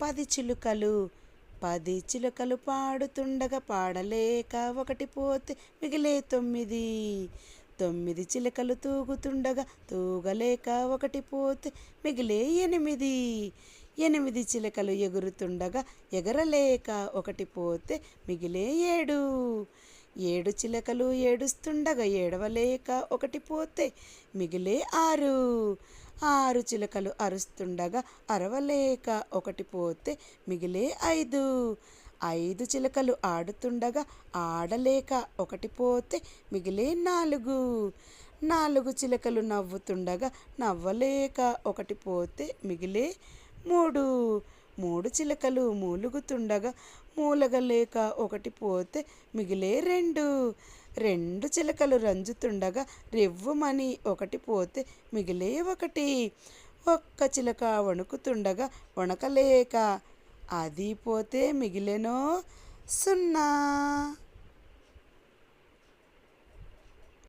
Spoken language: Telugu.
10 చిలుకలు 10 చిలుకలు పాడుతుండగా పాడలేక ఒకటి పోతే మిగిలే 9. 9 చిలుకలు తూగుతుండగా తూగలేక ఒకటి పోతే మిగిలే 8. 8 చిలుకలు ఎగురుతుండగా ఎగరలేక ఒకటి పోతే మిగిలే 7. 7 చిలుకలు ఏడుస్తుండగా ఏడవలేక ఒకటి పోతే మిగిలే 6. 6 చిలుకలు అరుస్తుండగా అరవలేక ఒకటి పోతే మిగిలే 5. 5 చిలుకలు ఆడుతుండగా ఆడలేక ఒకటి పోతే మిగిలే 4. 4 చిలుకలు నవ్వుతుండగా నవ్వలేక ఒకటి పోతే మిగిలే 3. 3 చిలుకలు మూలుగుతుండగా మూలగలేక ఒకటి పోతే మిగిలే 2. 2 చిలుకలు రంజుతుండగా రెవ్వుమని ఒకటి పోతే మిగిలే 1. 1 చిలుక వణుకుతుండగా వణకలేక అది పోతే మిగిలెనో 0.